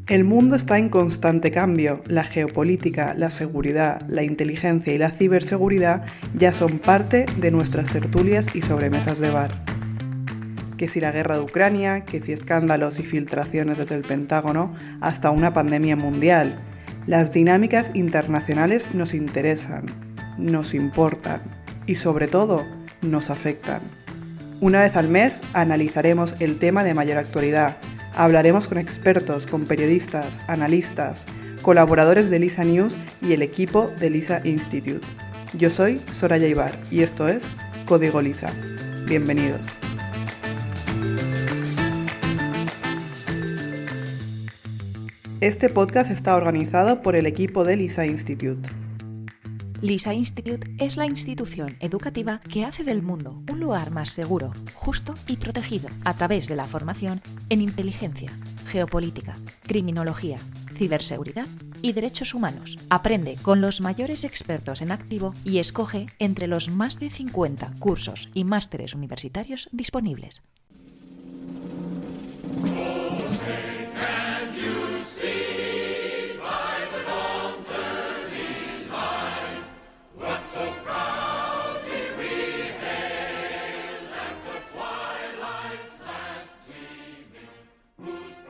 El mundo está en constante cambio. La geopolítica, la seguridad, la inteligencia y la ciberseguridad ya son parte de nuestras tertulias y sobremesas de bar. Que si la guerra de Ucrania, que si escándalos y filtraciones desde el Pentágono, hasta una pandemia mundial. Las dinámicas internacionales nos interesan, nos importan y sobre todo nos afectan. Una vez al mes analizaremos el tema de mayor actualidad. Hablaremos con expertos, con periodistas, analistas, colaboradores de Lisa News y el equipo de Lisa Institute. Yo soy Soraya Ibar y esto es Código Lisa. Bienvenidos. Este podcast está organizado por el equipo de Lisa Institute. Lisa Institute es la institución educativa que hace del mundo un lugar más seguro, justo y protegido a través de la formación en inteligencia, geopolítica, criminología, ciberseguridad y derechos humanos. Aprende con los mayores expertos en activo y escoge entre los más de 50 cursos y másteres universitarios disponibles.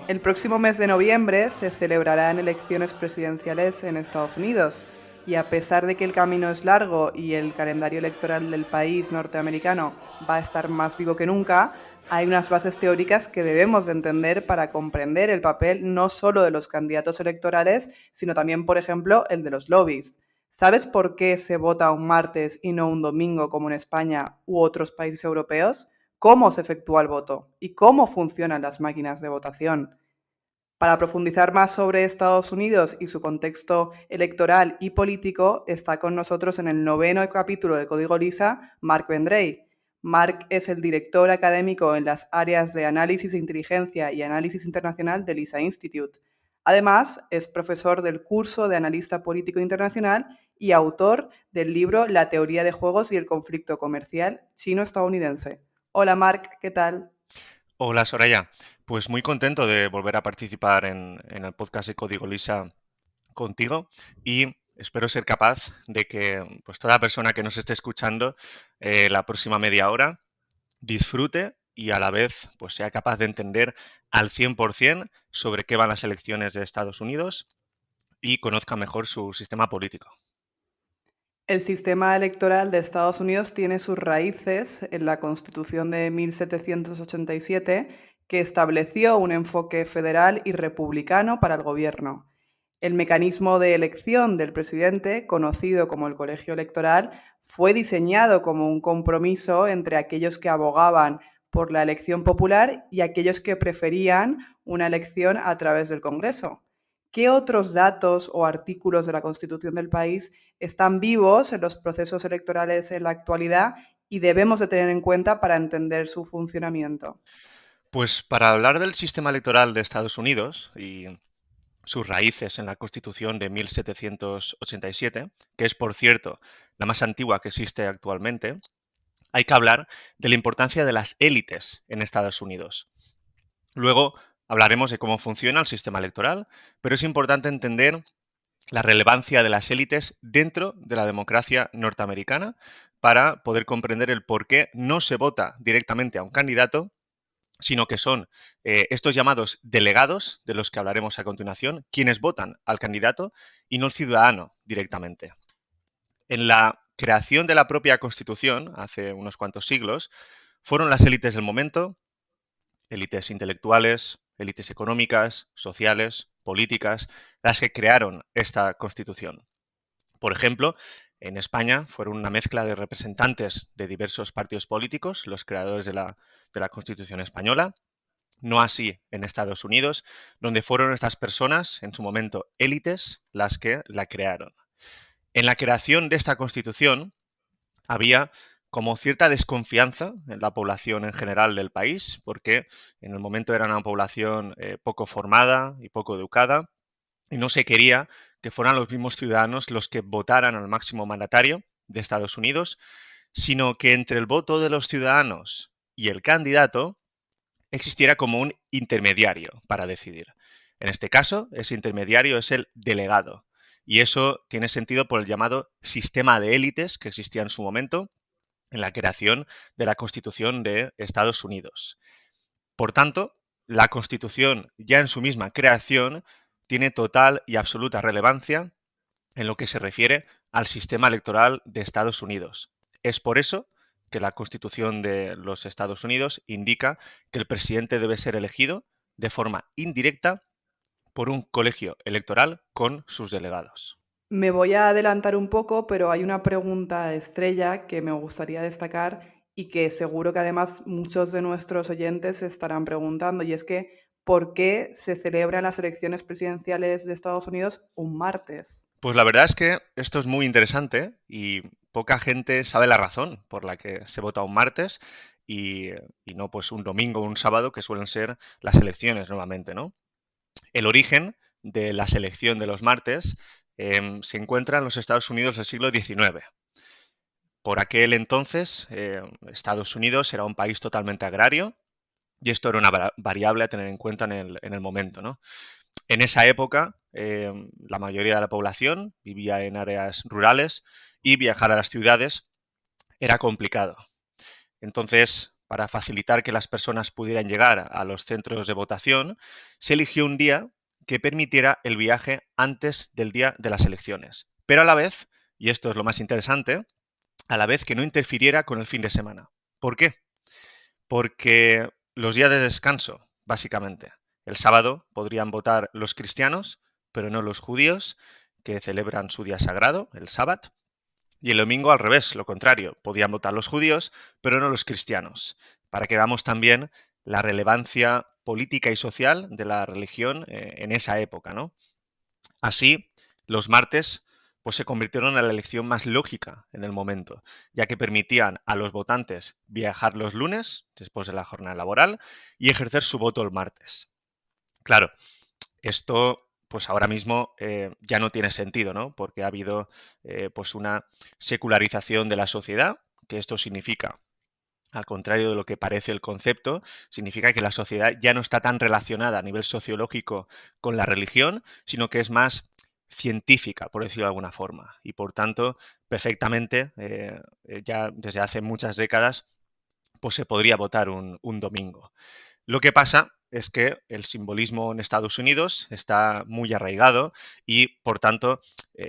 El próximo mes de noviembre se celebrarán elecciones presidenciales en Estados Unidos y a pesar de que el camino es largo y el calendario electoral del país norteamericano va a estar más vivo que nunca, hay unas bases teóricas que debemos de entender para comprender el papel no solo de los candidatos electorales, sino también, por ejemplo, el de los lobbies. ¿Sabes por qué se vota un martes y no un domingo como en España u otros países europeos? ¿Cómo se efectúa el voto? ¿Y cómo funcionan las máquinas de votación? Para profundizar más sobre Estados Unidos y su contexto electoral y político, está con nosotros en el 9º capítulo de Código Lisa, Mark Vendrell. Mark es el director académico en las áreas de análisis de inteligencia y análisis internacional de Lisa Institute. Además, es profesor del curso de analista político internacional y autor del libro La teoría de juegos y el conflicto comercial chino-estadounidense. Hola Mark, ¿qué tal? Hola Soraya, pues muy contento de volver a participar en el podcast de Código Lisa contigo y espero ser capaz de que pues, toda persona que nos esté escuchando la próxima media hora disfrute y a la vez pues, sea capaz de entender al 100% sobre qué van las elecciones de Estados Unidos y conozca mejor su sistema político. El sistema electoral de Estados Unidos tiene sus raíces en la Constitución de 1787, que estableció un enfoque federal y republicano para el gobierno. El mecanismo de elección del presidente, conocido como el colegio electoral, fue diseñado como un compromiso entre aquellos que abogaban por la elección popular y aquellos que preferían una elección a través del Congreso. ¿Qué otros datos o artículos de la Constitución del país están vivos en los procesos electorales en la actualidad y debemos de tener en cuenta para entender su funcionamiento? Pues para hablar del sistema electoral de Estados Unidos y sus raíces en la Constitución de 1787, que es, por cierto, la más antigua que existe actualmente, hay que hablar de la importancia de las élites en Estados Unidos. Luego hablaremos de cómo funciona el sistema electoral, pero es importante entender la relevancia de las élites dentro de la democracia norteamericana para poder comprender el por qué no se vota directamente a un candidato, sino que son estos llamados delegados, de los que hablaremos a continuación, quienes votan al candidato y no el ciudadano directamente. En la creación de la propia Constitución, hace unos cuantos siglos, fueron las élites del momento, élites intelectuales, élites económicas, sociales, políticas, las que crearon esta Constitución. Por ejemplo, en España fueron una mezcla de representantes de diversos partidos políticos, los creadores de la Constitución española. No así en Estados Unidos, donde fueron estas personas, en su momento élites, las que la crearon. En la creación de esta Constitución había como cierta desconfianza en la población en general del país, porque en el momento era una población poco formada y poco educada, y no se quería que fueran los mismos ciudadanos los que votaran al máximo mandatario de Estados Unidos, sino que entre el voto de los ciudadanos y el candidato existiera como un intermediario para decidir. En este caso, ese intermediario es el delegado. Y eso tiene sentido por el llamado sistema de élites que existía en su momento en la creación de la Constitución de Estados Unidos. Por tanto, la Constitución ya en su misma creación tiene total y absoluta relevancia en lo que se refiere al sistema electoral de Estados Unidos. Es por eso que la Constitución de los Estados Unidos indica que el presidente debe ser elegido de forma indirecta por un colegio electoral con sus delegados. Me voy a adelantar un poco, pero hay una pregunta estrella que me gustaría destacar y que seguro que además muchos de nuestros oyentes se estarán preguntando, y es que ¿por qué se celebran las elecciones presidenciales de Estados Unidos un martes? Pues la verdad es que esto es muy interesante y poca gente sabe la razón por la que se vota un martes y no pues un domingo o un sábado, que suelen ser las elecciones normalmente, ¿no? El origen de la selección de los martes se encuentra en los Estados Unidos del siglo XIX. Por aquel entonces, Estados Unidos era un país totalmente agrario y esto era una variable a tener en cuenta en el momento, ¿no? En esa época, la mayoría de la población vivía en áreas rurales y viajar a las ciudades era complicado. Entonces, para facilitar que las personas pudieran llegar a los centros de votación, se eligió un día que permitiera el viaje antes del día de las elecciones. Pero a la vez, y esto es lo más interesante, a la vez que no interfiriera con el fin de semana. ¿Por qué? Porque los días de descanso, básicamente. El sábado podrían votar los cristianos, pero no los judíos, que celebran su día sagrado, el sábado. Y el domingo al revés, lo contrario. Podían votar los judíos, pero no los cristianos. Para que veamos también la relevancia política y social de la religión en esa época, ¿no? Así, los martes pues se convirtieron en la elección más lógica en el momento, ya que permitían a los votantes viajar los lunes, después de la jornada laboral, y ejercer su voto el martes. Claro, esto pues ahora mismo ya no tiene sentido, ¿no? Porque ha habido pues una secularización de la sociedad, que esto significa, al contrario de lo que parece el concepto, significa que la sociedad ya no está tan relacionada a nivel sociológico con la religión, sino que es más científica, por decirlo de alguna forma. Y por tanto, perfectamente, ya desde hace muchas décadas, pues se podría votar un domingo. Lo que pasa es que el simbolismo en Estados Unidos está muy arraigado y, por tanto,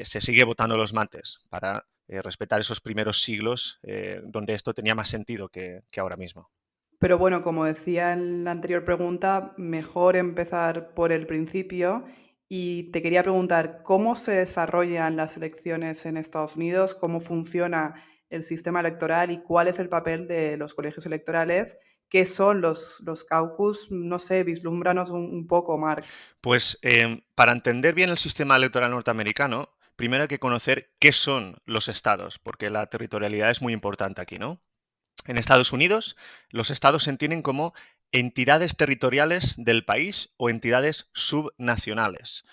se sigue votando los martes para respetar esos primeros siglos donde esto tenía más sentido que ahora mismo. Pero bueno, como decía en la anterior pregunta, mejor empezar por el principio y te quería preguntar, ¿cómo se desarrollan las elecciones en Estados Unidos? ¿Cómo funciona el sistema electoral y cuál es el papel de los colegios electorales? ¿Qué son los caucus? No sé, vislúmbranos un poco, Marc. Pues para entender bien el sistema electoral norteamericano, primero hay que conocer qué son los estados, porque la territorialidad es muy importante aquí, ¿no? En Estados Unidos, los estados se entienden como entidades territoriales del país o entidades subnacionales.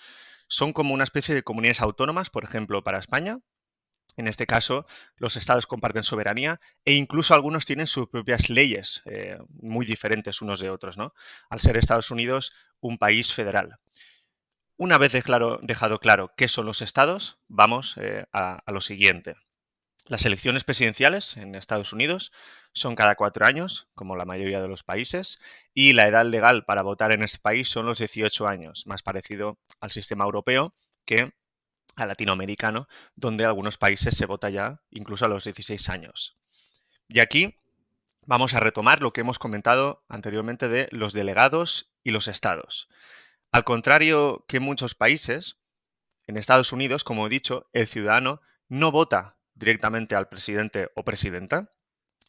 Son como una especie de comunidades autónomas, por ejemplo, para España. En este caso, los estados comparten soberanía e incluso algunos tienen sus propias leyes muy diferentes unos de otros, ¿no? Al ser Estados Unidos un país federal. Una vez dejado claro qué son los estados, vamos a lo siguiente. Las elecciones presidenciales en Estados Unidos son cada 4 años, como la mayoría de los países, y la edad legal para votar en este país son los 18 años, más parecido al sistema europeo que al latinoamericano, donde en algunos países se vota ya incluso a los 16 años. Y aquí vamos a retomar lo que hemos comentado anteriormente de los delegados y los estados. Al contrario que en muchos países, en Estados Unidos, como he dicho, el ciudadano no vota directamente al presidente o presidenta,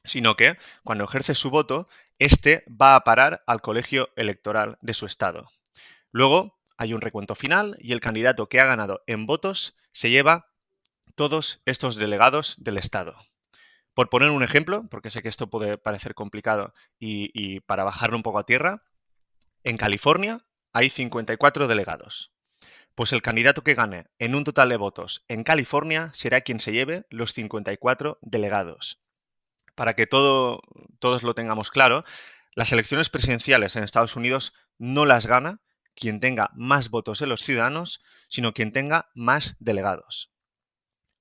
sino que cuando ejerce su voto, éste va a parar al colegio electoral de su estado. Luego hay un recuento final y el candidato que ha ganado en votos se lleva todos estos delegados del estado. Por poner un ejemplo, porque sé que esto puede parecer complicado y para bajarlo un poco a tierra, en California hay 54 delegados. Pues el candidato que gane en un total de votos en California será quien se lleve los 54 delegados. Para que todos lo tengamos claro, las elecciones presidenciales en Estados Unidos no las gana quien tenga más votos de los ciudadanos, sino quien tenga más delegados.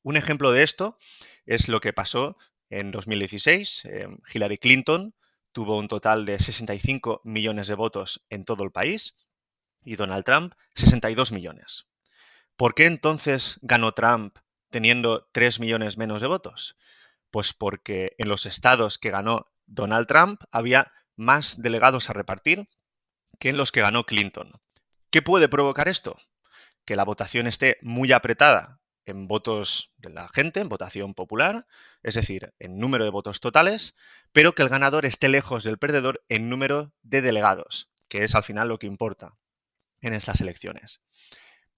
Un ejemplo de esto es lo que pasó en 2016. Hillary Clinton tuvo un total de 65 millones de votos en todo el país y Donald Trump 62 millones. ¿Por qué entonces ganó Trump teniendo 3 millones menos de votos? Pues porque en los estados que ganó Donald Trump había más delegados a repartir que en los que ganó Clinton. ¿Qué puede provocar esto? Que la votación esté muy apretada en votos de la gente, en votación popular, es decir, en número de votos totales, pero que el ganador esté lejos del perdedor en número de delegados, que es al final lo que importa en estas elecciones.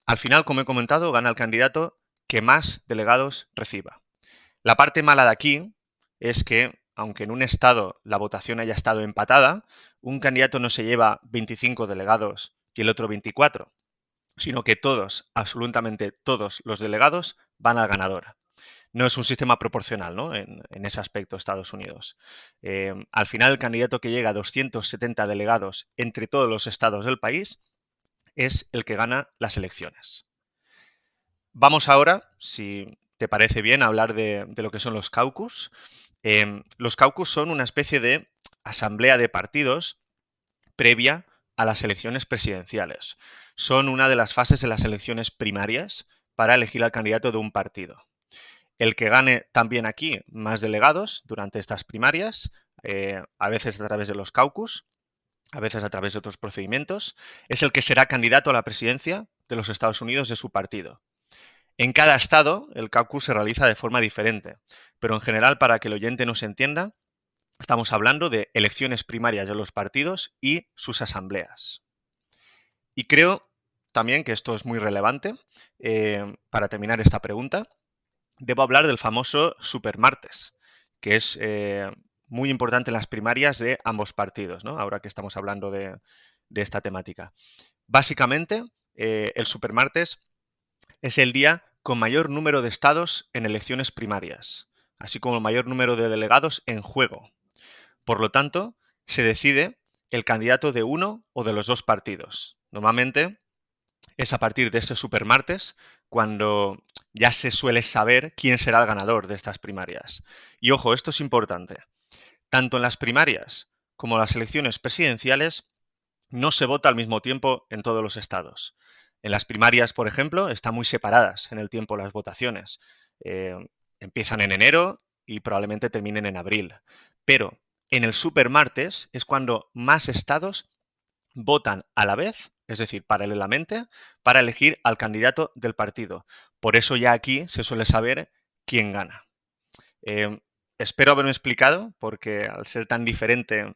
Al final, como he comentado, gana el candidato que más delegados reciba. La parte mala de aquí es que, aunque en un estado la votación haya estado empatada, un candidato no se lleva 25 delegados y el otro 24, sino que todos, absolutamente todos los delegados van al ganador. No es un sistema proporcional, ¿no? En ese aspecto Estados Unidos. Al final, el candidato que llega a 270 delegados entre todos los estados del país es el que gana las elecciones. Vamos ahora, si te parece bien, a hablar de lo que son los caucus. Los caucus son una especie de asamblea de partidos previa a las elecciones presidenciales. Son una de las fases de las elecciones primarias para elegir al candidato de un partido. El que gane también aquí más delegados durante estas primarias, a veces a través de los caucus, a veces a través de otros procedimientos, es el que será candidato a la presidencia de los Estados Unidos de su partido. En cada estado, el caucus se realiza de forma diferente, pero en general, para que el oyente nos entienda, estamos hablando de elecciones primarias de los partidos y sus asambleas. Y creo también que esto es muy relevante. Para terminar esta pregunta, debo hablar del famoso supermartes, que es muy importante en las primarias de ambos partidos, ¿no? Ahora que estamos hablando de esta temática. Básicamente, el supermartes es el día con mayor número de estados en elecciones primarias, así como el mayor número de delegados en juego. Por lo tanto, se decide el candidato de uno o de los dos partidos. Normalmente es a partir de este supermartes cuando ya se suele saber quién será el ganador de estas primarias. Y ojo, esto es importante. Tanto en las primarias como en las elecciones presidenciales no se vota al mismo tiempo en todos los estados. En las primarias, por ejemplo, están muy separadas en el tiempo las votaciones. Eh, Empiezan en enero y probablemente terminen en abril. Pero en el supermartes es cuando más estados votan a la vez, es decir, paralelamente, para elegir al candidato del partido. Por eso ya aquí se suele saber quién gana. Eh, Espero haberme explicado, porque al ser tan diferente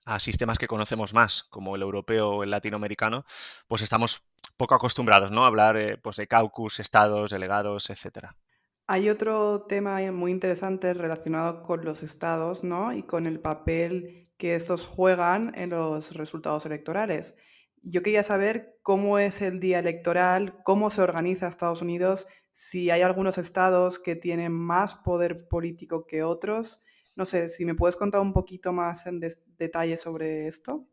a sistemas que conocemos más, como el europeo o el latinoamericano, pues estamos poco acostumbrados, ¿no? A hablar pues de caucus, estados, delegados, etcétera. Hay otro tema muy interesante relacionado con los estados, ¿no? Y con el papel que estos juegan en los resultados electorales. Yo quería saber cómo es el día electoral, cómo se organiza Estados Unidos, si hay algunos estados que tienen más poder político que otros. No sé, si me puedes contar un poquito más en detalle sobre esto.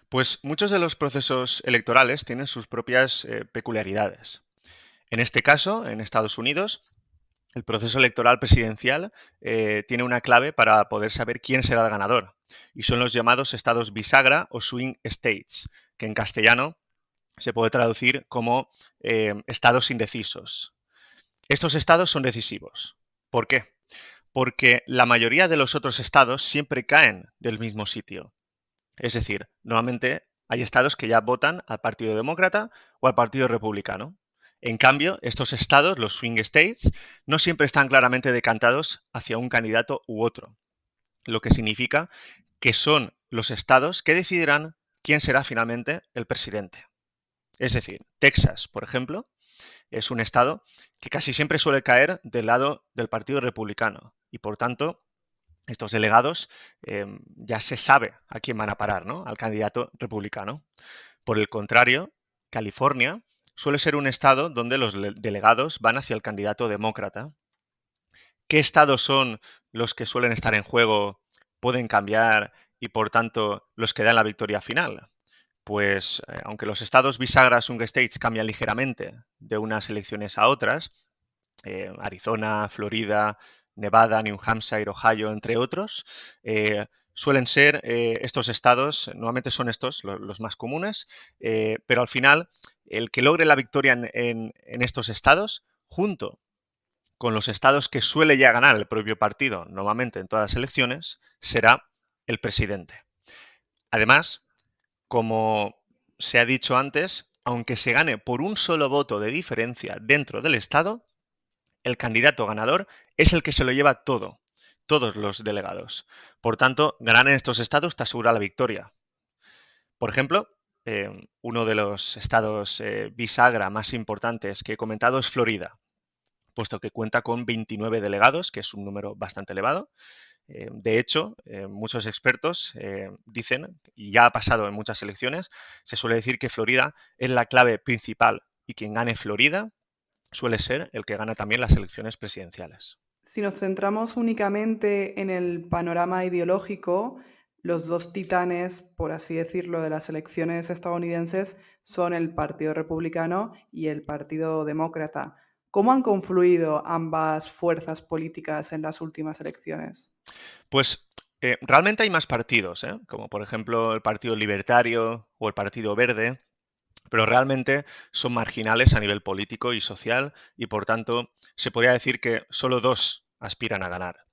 Pues muchos de los procesos electorales tienen sus propias peculiaridades. En este caso, en Estados Unidos, el proceso electoral presidencial tiene una clave para poder saber quién será el ganador, y son los llamados estados bisagra o swing states, que en castellano se puede traducir como estados indecisos. Estos estados son decisivos. ¿Por qué? Porque la mayoría de los otros estados siempre caen del mismo sitio. Es decir, normalmente hay estados que ya votan al Partido Demócrata o al Partido Republicano. En cambio, estos estados, los swing states, no siempre están claramente decantados hacia un candidato u otro, lo que significa que son los estados que decidirán quién será finalmente el presidente. Es decir, Texas, por ejemplo, es un estado que casi siempre suele caer del lado del Partido Republicano y, por tanto, estos delegados ya se sabe a quién van a parar, ¿no? Al candidato republicano. Por el contrario, California suele ser un estado donde los delegados van hacia el candidato demócrata. ¿Qué estados son los que suelen estar en juego, pueden cambiar y por tanto los que dan la victoria final? pues aunque los estados bisagra swing states cambian ligeramente de unas elecciones a otras, Arizona, Florida, Nevada, New Hampshire, Ohio, entre otros, suelen ser estos estados, normalmente son estos los más comunes, pero al final el que logre la victoria en estos estados, junto con los estados que suele ya ganar el propio partido, normalmente en todas las elecciones, será el presidente. Además, como se ha dicho antes, aunque se gane por un solo voto de diferencia dentro del estado, el candidato ganador es el que se lo lleva todo, todos los delegados. Por tanto, ganar en estos estados te asegura la victoria. Por ejemplo, uno de los estados bisagra más importantes que he comentado es Florida, puesto que cuenta con 29 delegados, que es un número bastante elevado. De hecho, muchos expertos dicen, y ya ha pasado en muchas elecciones, se suele decir que Florida es la clave principal y quien gane Florida suele ser el que gana también las elecciones presidenciales. Si nos centramos únicamente en el panorama ideológico, los dos titanes, por así decirlo, de las elecciones estadounidenses son el Partido Republicano y el Partido Demócrata. ¿Cómo han confluido ambas fuerzas políticas en las últimas elecciones? Pues realmente hay más partidos, como por ejemplo el Partido Libertario o el Partido Verde, pero realmente son marginales a nivel político y social y por tanto se podría decir que solo dos aspiran a ganar,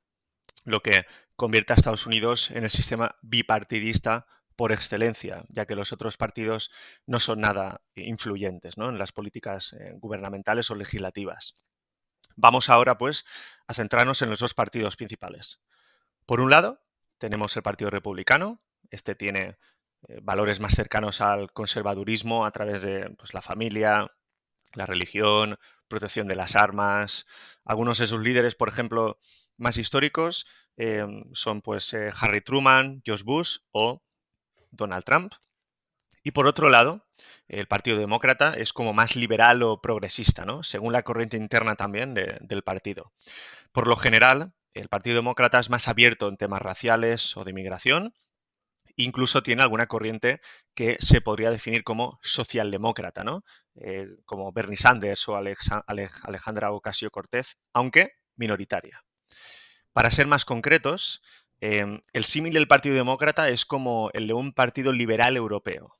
lo que convierte a Estados Unidos en el sistema bipartidista por excelencia, ya que los otros partidos no son nada influyentes, ¿no?, en las políticas gubernamentales o legislativas. Vamos ahora, pues, a centrarnos en los dos partidos principales. Por un lado, tenemos el Partido Republicano. Este tiene valores más cercanos al conservadurismo a través de pues, la familia, la religión, protección de las armas. Algunos de sus líderes, por ejemplo, más históricos son pues Harry Truman, George Bush o Donald Trump. Y por otro lado, el Partido Demócrata es como más liberal o progresista, ¿no?, según la corriente interna también del partido. Por lo general, el Partido Demócrata es más abierto en temas raciales o de inmigración. Incluso tiene alguna corriente que se podría definir como socialdemócrata, ¿no?, como Bernie Sanders o Alejandra Ocasio-Cortez, aunque minoritaria. Para ser más concretos, el símil del Partido Demócrata es como el de un partido liberal europeo.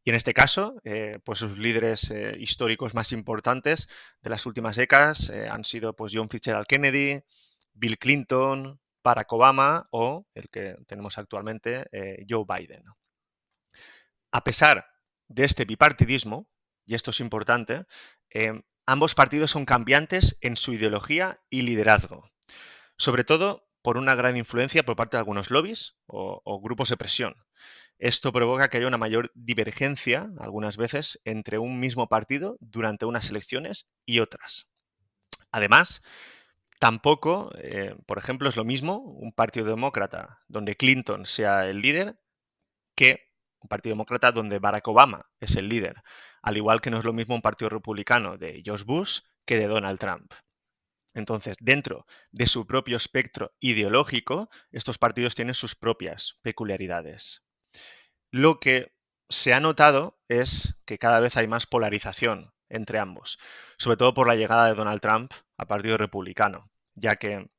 Y en este caso, pues sus líderes históricos más importantes de las últimas décadas han sido pues, John Fitzgerald Kennedy, Bill Clinton, Barack Obama o el que tenemos actualmente, Joe Biden. A pesar de este bipartidismo, y esto es importante, ambos partidos son cambiantes en su ideología y liderazgo, sobre todo por una gran influencia por parte de algunos lobbies o grupos de presión. Esto provoca que haya una mayor divergencia, algunas veces, entre un mismo partido durante unas elecciones y otras. Además, tampoco, por ejemplo, es lo mismo un partido demócrata donde Clinton sea el líder que un partido demócrata donde Barack Obama es el líder. Al igual que no es lo mismo un partido republicano de George Bush que de Donald Trump. Entonces, dentro de su propio espectro ideológico, estos partidos tienen sus propias peculiaridades. Lo que se ha notado es que cada vez hay más polarización entre ambos, sobre todo por la llegada de Donald Trump al Partido Republicano, ya que en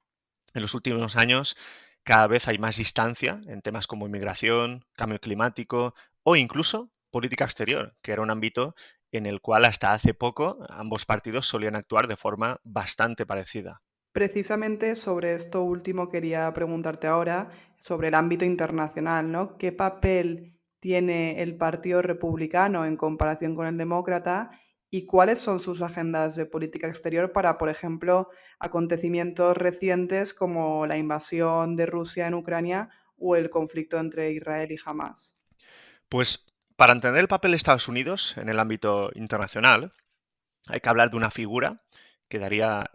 los últimos años cada vez hay más distancia en temas como inmigración, cambio climático o incluso política exterior, que era un ámbito en el cual hasta hace poco ambos partidos solían actuar de forma bastante parecida. Precisamente sobre esto último quería preguntarte ahora, sobre el ámbito internacional, ¿no? ¿Qué papel tiene el Partido Republicano en comparación con el Demócrata y cuáles son sus agendas de política exterior para, por ejemplo, acontecimientos recientes como la invasión de Rusia en Ucrania o el conflicto entre Israel y Hamás? Pues para entender el papel de Estados Unidos en el ámbito internacional, hay que hablar de una figura que daría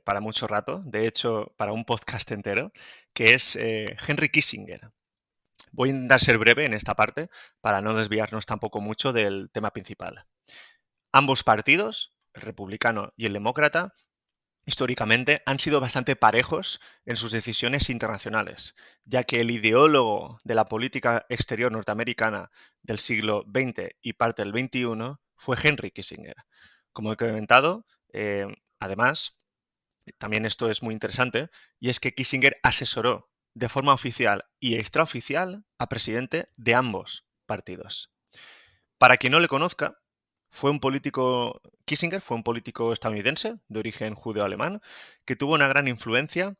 para mucho rato, de hecho, para un podcast entero, que es Henry Kissinger. Voy a intentar ser breve en esta parte para no desviarnos tampoco mucho del tema principal. Ambos partidos, el republicano y el demócrata, históricamente han sido bastante parejos en sus decisiones internacionales, ya que el ideólogo de la política exterior norteamericana del siglo XX y parte del XXI fue Henry Kissinger. Como he comentado, además, también esto es muy interesante, y es que Kissinger asesoró de forma oficial y extraoficial a presidente de ambos partidos. Para quien no le conozca, Kissinger fue un político estadounidense de origen judeo-alemán que tuvo una gran influencia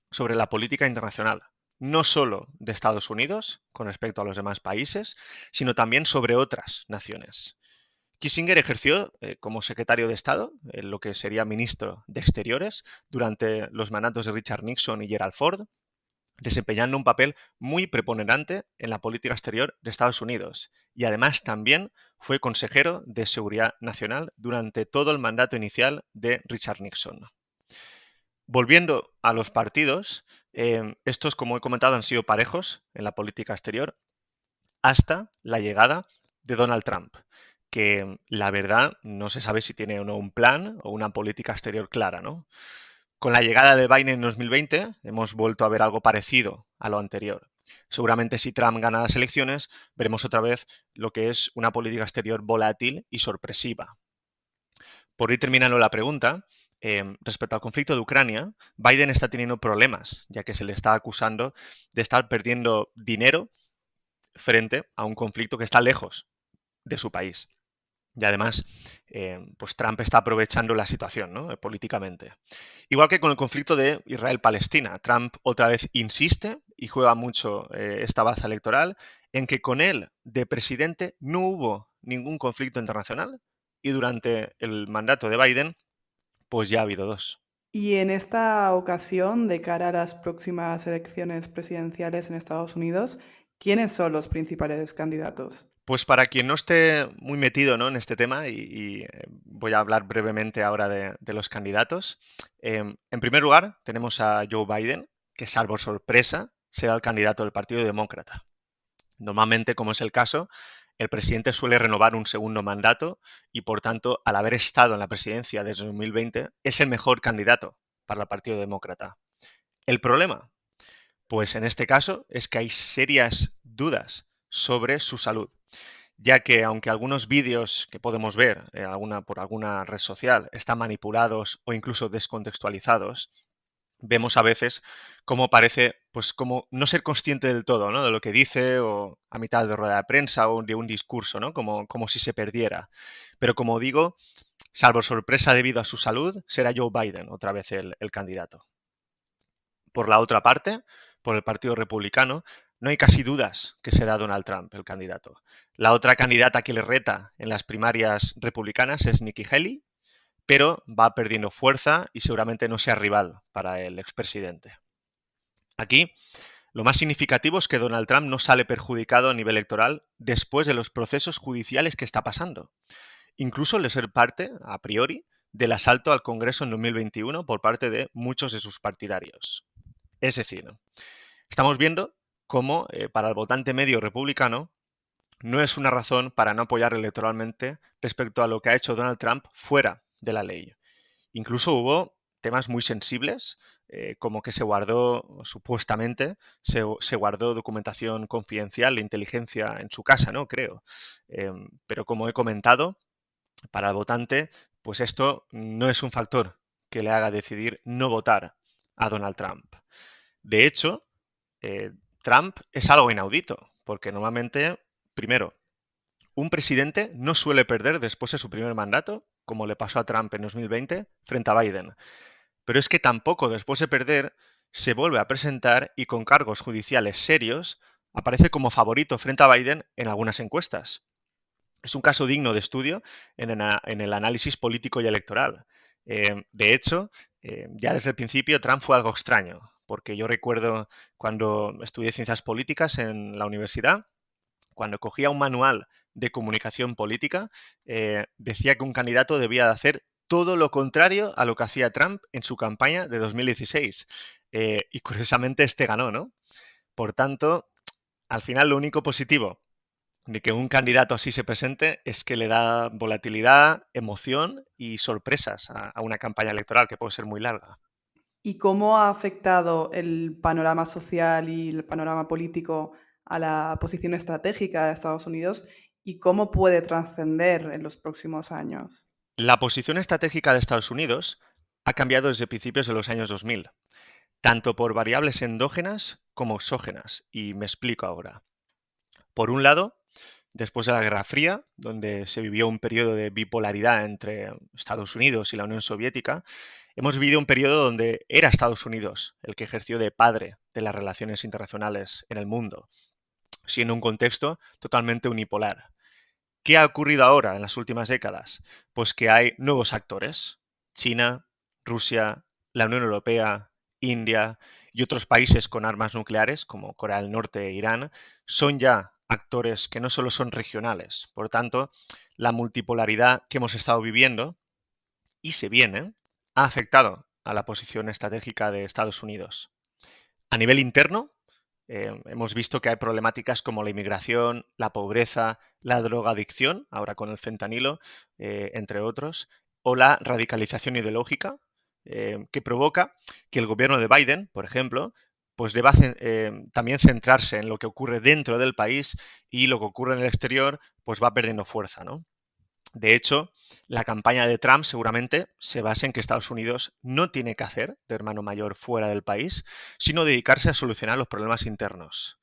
sobre la política internacional, no solo de Estados Unidos con respecto a los demás países, sino también sobre otras naciones. Kissinger ejerció como secretario de Estado, lo que sería ministro de Exteriores, durante los mandatos de Richard Nixon y Gerald Ford, desempeñando un papel muy preponderante en la política exterior de Estados Unidos. Y además también fue consejero de Seguridad Nacional durante todo el mandato inicial de Richard Nixon. Volviendo a los partidos, estos, como he comentado, han sido parejos en la política exterior hasta la llegada de Donald Trump, que la verdad no se sabe si tiene o no un plan o una política exterior clara, ¿no? Con la llegada de Biden en 2020 hemos vuelto a ver algo parecido a lo anterior. Seguramente si Trump gana las elecciones, veremos otra vez lo que es una política exterior volátil y sorpresiva. Por ir terminando la pregunta, respecto al conflicto de Ucrania, Biden está teniendo problemas, ya que se le está acusando de estar perdiendo dinero frente a un conflicto que está lejos de su país. Y además, pues Trump está aprovechando la situación, ¿no? Políticamente. Igual que con el conflicto de Israel-Palestina, Trump otra vez insiste y juega mucho esta baza electoral en que con él de presidente no hubo ningún conflicto internacional y durante el mandato de Biden pues ya ha habido dos. Y en esta ocasión, de cara a las próximas elecciones presidenciales en Estados Unidos, ¿quiénes son los principales candidatos? Pues para quien no esté muy metido, ¿no?, en este tema, voy a hablar brevemente ahora de los candidatos. En primer lugar, tenemos a Joe Biden, que salvo sorpresa, será el candidato del Partido Demócrata. Normalmente, como es el caso, el presidente suele renovar un segundo mandato y, por tanto, al haber estado en la presidencia desde 2020, es el mejor candidato para el Partido Demócrata. El problema, pues en este caso, es que hay serias dudas sobre su salud, ya que aunque algunos vídeos que podemos ver por alguna red social están manipulados o incluso descontextualizados, vemos a veces cómo parece, pues como no ser consciente del todo, ¿no?, de lo que dice o a mitad de rueda de prensa o de un discurso, ¿no?, como si se perdiera. Pero como digo, salvo sorpresa debido a su salud, será Joe Biden otra vez el candidato. Por la otra parte, por el Partido Republicano, no hay casi dudas que será Donald Trump el candidato. La otra candidata que le reta en las primarias republicanas es Nikki Haley, pero va perdiendo fuerza y seguramente no sea rival para el expresidente. Aquí, lo más significativo es que Donald Trump no sale perjudicado a nivel electoral después de los procesos judiciales que está pasando, incluso de ser parte, a priori, del asalto al Congreso en 2021 por parte de muchos de sus partidarios. Es decir, estamos viendo cómo para el votante medio republicano no es una razón para no apoyar electoralmente respecto a lo que ha hecho Donald Trump fuera de la ley. Incluso hubo temas muy sensibles, como que supuestamente, se guardó documentación confidencial de inteligencia en su casa, ¿no? Creo. Pero como he comentado, para el votante, pues esto no es un factor que le haga decidir no votar a Donald Trump. De hecho, Trump es algo inaudito, porque normalmente, primero, un presidente no suele perder después de su primer mandato, como le pasó a Trump en 2020, frente a Biden. Pero es que tampoco después de perder se vuelve a presentar y con cargos judiciales serios aparece como favorito frente a Biden en algunas encuestas. Es un caso digno de estudio en el análisis político y electoral. De hecho, ya desde el principio Trump fue algo extraño, porque yo recuerdo cuando estudié ciencias políticas en la universidad, cuando cogía un manual de comunicación política, decía que un candidato debía de hacer todo lo contrario a lo que hacía Trump en su campaña de 2016. Y curiosamente este ganó, ¿no? Por tanto, al final lo único positivo de que un candidato así se presente es que le da volatilidad, emoción y sorpresas a una campaña electoral que puede ser muy larga. ¿Y cómo ha afectado el panorama social y el panorama político a la posición estratégica de Estados Unidos y cómo puede trascender en los próximos años? La posición estratégica de Estados Unidos ha cambiado desde principios de los años 2000, tanto por variables endógenas como exógenas, y me explico ahora. Por un lado, después de la Guerra Fría, donde se vivió un periodo de bipolaridad entre Estados Unidos y la Unión Soviética, hemos vivido un periodo donde era Estados Unidos el que ejerció de padre de las relaciones internacionales en el mundo, siendo un contexto totalmente unipolar. ¿Qué ha ocurrido ahora en las últimas décadas? Pues que hay nuevos actores. China, Rusia, la Unión Europea, India y otros países con armas nucleares, como Corea del Norte e Irán, son ya actores que no solo son regionales. Por tanto, la multipolaridad que hemos estado viviendo y se viene ha afectado a la posición estratégica de Estados Unidos. A nivel interno, hemos visto que hay problemáticas como la inmigración, la pobreza, la drogadicción, ahora con el fentanilo, entre otros, o la radicalización ideológica, que provoca que el gobierno de Biden, por ejemplo, pues deba también centrarse en lo que ocurre dentro del país y lo que ocurre en el exterior, pues va perdiendo fuerza, ¿no? De hecho, la campaña de Trump seguramente se basa en que Estados Unidos no tiene que hacer de hermano mayor fuera del país, sino dedicarse a solucionar los problemas internos.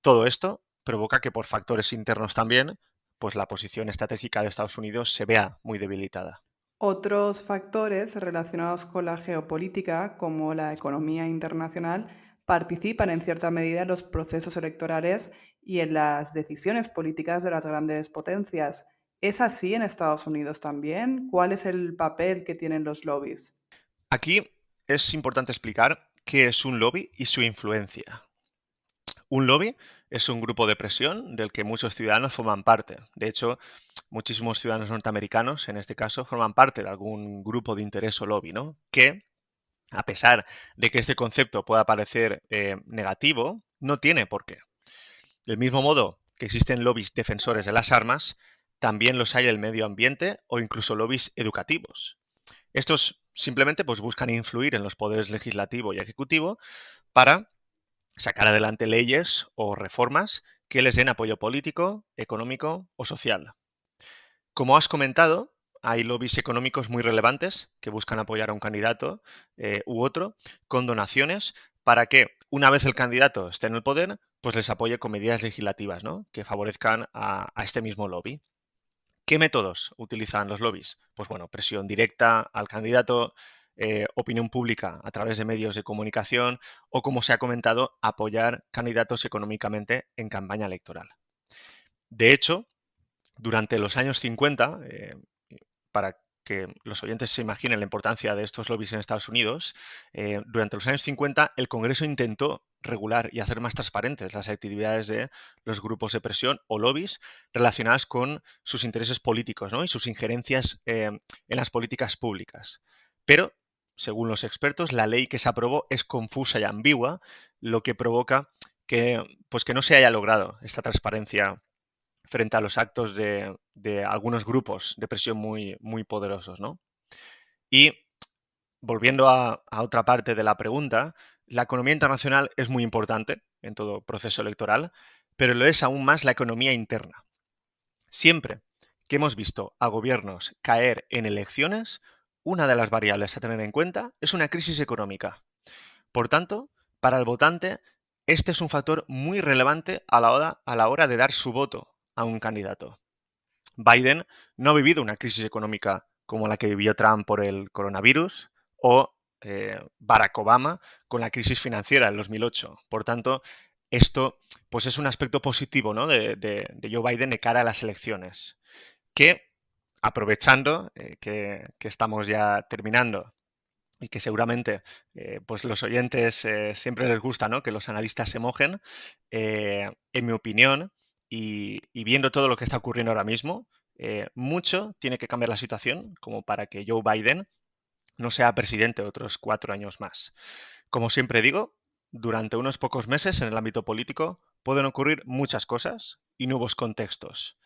Todo esto provoca que por factores internos también, pues la posición estratégica de Estados Unidos se vea muy debilitada. Otros factores relacionados con la geopolítica, como la economía internacional, participan en cierta medida en los procesos electorales y en las decisiones políticas de las grandes potencias. ¿Es así en Estados Unidos también? ¿Cuál es el papel que tienen los lobbies? Aquí es importante explicar qué es un lobby y su influencia. Un lobby es un grupo de presión del que muchos ciudadanos forman parte. De hecho, muchísimos ciudadanos norteamericanos, en este caso, forman parte de algún grupo de interés o lobby, ¿no? Que, a pesar de que este concepto pueda parecer negativo, no tiene por qué. Del mismo modo que existen lobbies defensores de las armas, también los hay del medio ambiente o incluso lobbies educativos. Estos simplemente pues, buscan influir en los poderes legislativo y ejecutivo para sacar adelante leyes o reformas que les den apoyo político, económico o social. Como has comentado, hay lobbies económicos muy relevantes que buscan apoyar a un candidato u otro con donaciones para que, una vez el candidato esté en el poder, pues les apoye con medidas legislativas, ¿no? Que favorezcan a este mismo lobby. ¿Qué métodos utilizan los lobbies? Pues bueno, presión directa al candidato, opinión pública a través de medios de comunicación o, como se ha comentado, apoyar candidatos económicamente en campaña electoral. De hecho, durante los años 50, para que los oyentes se imaginen la importancia de estos lobbies en Estados Unidos, durante los años 50 el Congreso intentó regular y hacer más transparentes las actividades de los grupos de presión o lobbies relacionadas con sus intereses políticos, ¿no? Y sus injerencias en las políticas públicas. Pero, según los expertos, la ley que se aprobó es confusa y ambigua, lo que provoca que, pues que no se haya logrado esta transparencia frente a los actos de algunos grupos de presión muy, muy poderosos, ¿no? Y volviendo a otra parte de la pregunta, la economía internacional es muy importante en todo proceso electoral, pero lo es aún más la economía interna. Siempre que hemos visto a gobiernos caer en elecciones, una de las variables a tener en cuenta es una crisis económica. Por tanto, para el votante, este es un factor muy relevante a la hora de dar su voto a un candidato. Biden no ha vivido una crisis económica como la que vivió Trump por el coronavirus o Barack Obama con la crisis financiera en 2008. Por tanto, esto pues es un aspecto positivo, ¿no? de Joe Biden de cara a las elecciones, que aprovechando que estamos ya terminando y que seguramente pues los oyentes siempre les gusta, ¿no? Que los analistas se mojen. En mi opinión, y viendo todo lo que está ocurriendo ahora mismo, mucho tiene que cambiar la situación como para que Joe Biden no sea presidente otros 4 años más. Como siempre digo, durante unos pocos meses en el ámbito político pueden ocurrir muchas cosas y nuevos contextos.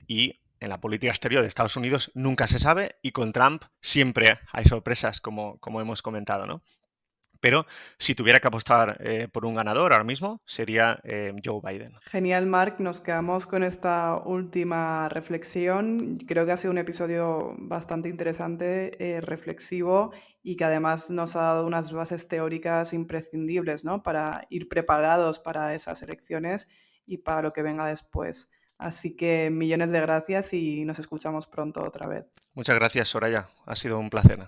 Y en la política exterior de Estados Unidos nunca se sabe y con Trump siempre hay sorpresas, como hemos comentado, ¿no? Pero si tuviera que apostar por un ganador ahora mismo, sería Joe Biden. Genial, Marc. Nos quedamos con esta última reflexión. Creo que ha sido un episodio bastante interesante, reflexivo y que además nos ha dado unas bases teóricas imprescindibles, ¿no? Para ir preparados para esas elecciones y para lo que venga después. Así que millones de gracias y nos escuchamos pronto otra vez. Muchas gracias, Soraya. Ha sido un placer.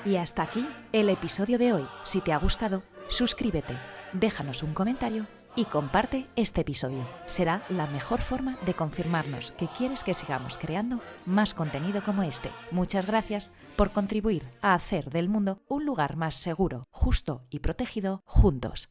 Y hasta aquí el episodio de hoy. Si te ha gustado, suscríbete, déjanos un comentario y comparte este episodio. Será la mejor forma de confirmarnos que quieres que sigamos creando más contenido como este. Muchas gracias por contribuir a hacer del mundo un lugar más seguro, justo y protegido juntos.